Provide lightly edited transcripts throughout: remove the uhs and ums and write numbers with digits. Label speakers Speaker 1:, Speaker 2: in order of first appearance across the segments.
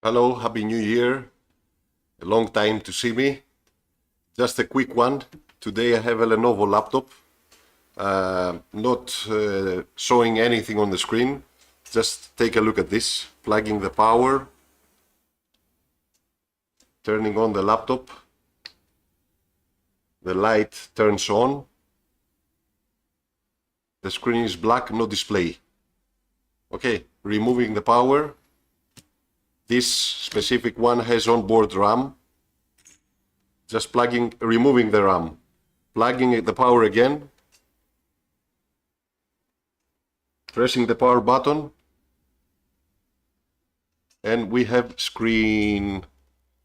Speaker 1: Hello, Happy New Year. A long time to see me. Just a quick one. Today I have a Lenovo laptop. Not showing anything on the screen. Just take a look at this. Plugging the power. Turning on the laptop. The light turns on. The screen is black, no display. Okay, removing the power. This specific one has onboard RAM. Just removing the RAM. Plugging the power again. Pressing the power button. And we have screen.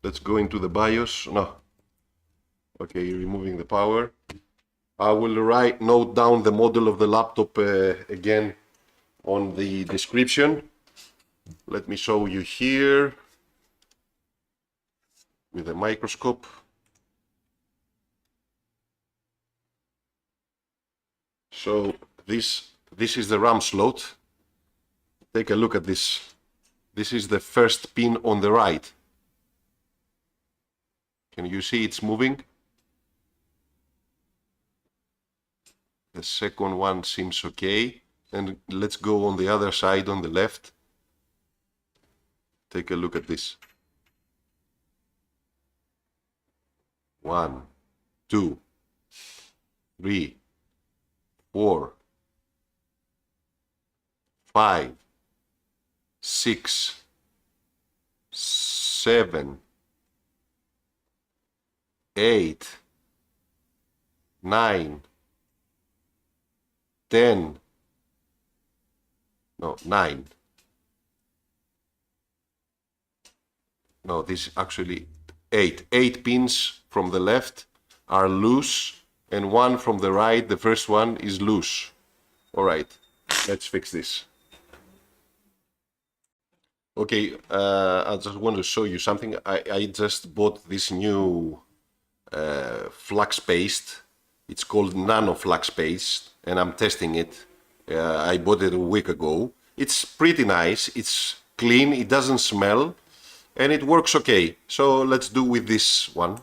Speaker 1: Let's go into the BIOS. No. Okay, removing the power. I will note down the model of the laptop again on the description. Let me show you here with a microscope. So this is the RAM slot. Take a look at this. This is the first pin on the right. Can you see it's moving? The second one seems okay. And let's go on the other side, on the left. Take a look at this. 1, 2, 3, 4, 5, 6, 7, 8, 9, 10, no, 9. No, this is actually 8. 8 pins from the left are loose, and one from the right, the first one, is loose. Alright, let's fix this. Okay, I just want to show you something. I just bought this new Flux paste. It's called Nano Flux paste, and I'm testing it. I bought it a week ago. It's pretty nice. It's clean. It doesn't smell. And it works okay. So let's do with this one.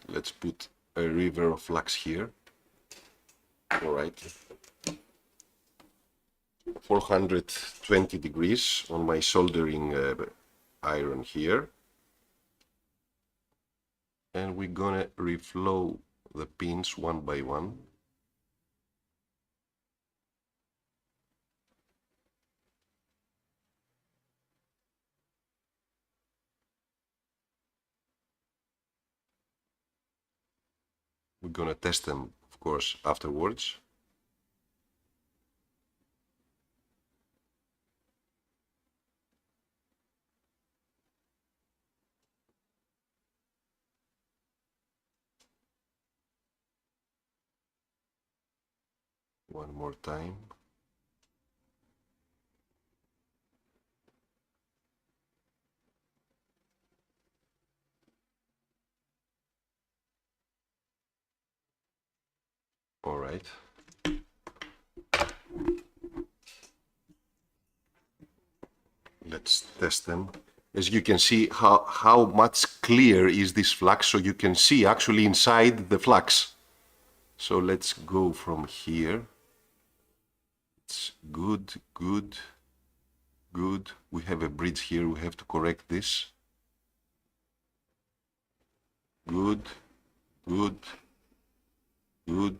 Speaker 1: Let's put a river of flux here. Alright. 420 degrees on my soldering iron here. And we're gonna reflow the pins one by one. We're gonna test them, of course, afterwards. One more time. All right. Let's test them. As you can see, how much clear is this flux, so you can see actually inside the flux. So let's go from here. It's good, good, good. We have a bridge here, we have to correct this. Good, good, good.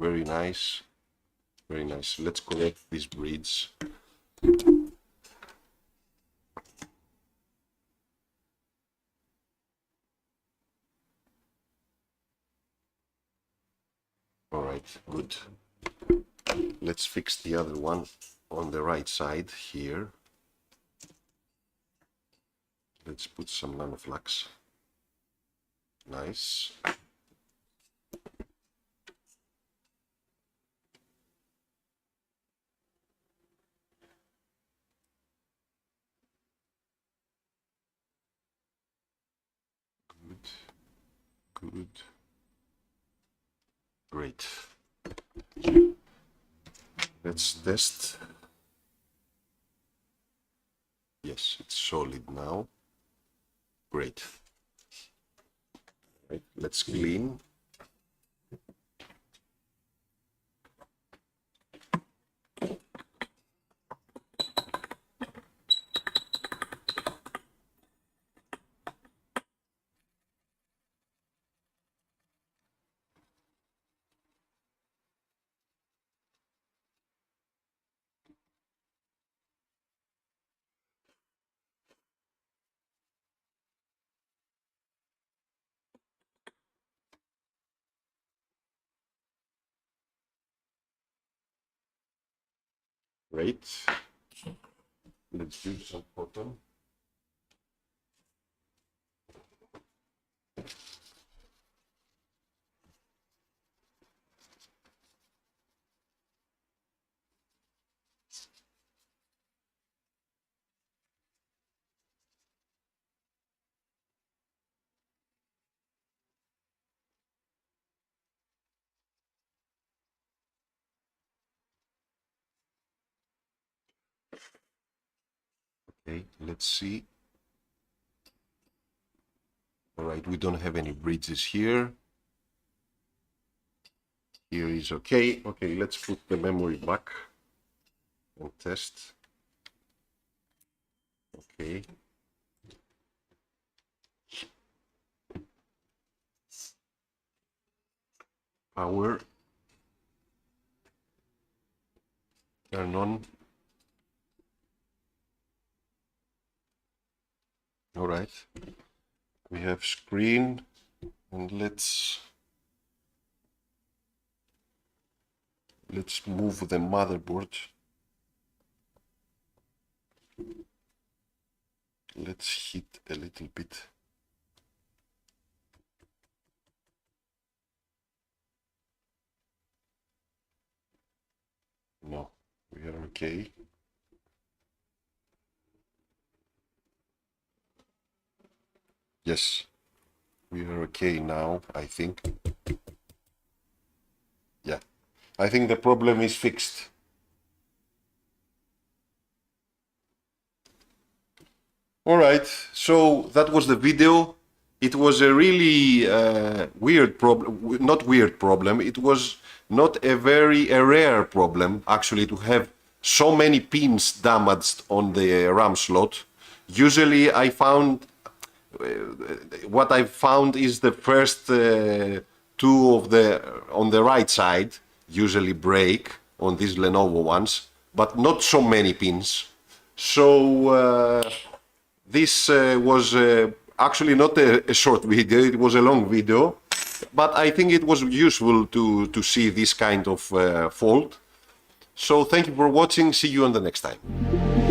Speaker 1: Very nice, very nice. Let's correct this bridge. All right, good. Let's fix the other one on the right side here. Let's put some nanoflux. Nice. Good. Good. Great. Let's test. Yes, it's solid now. Great. Right, let's clean. Great. Let's use some cotton. Okay, let's see. All right, we don't have any bridges here. Here is okay. Okay, let's put the memory back and test. Okay. Power. Turn on. All right. We have screen, and let's move the motherboard. Let's hit a little bit. No, we are okay. Yes, we are okay now, I think. Yeah, I think the problem is fixed. All right, so that was the video. It was a really weird problem, not weird problem, it was not a rare problem, actually, to have so many pins damaged on the RAM slot. Usually I found, what I found is the first two of on the right side usually break on these Lenovo ones, but not so many pins. So this was actually not a short video, it was a long video, but I think it was useful to see this kind of fault. So thank you for watching, see you on the next time.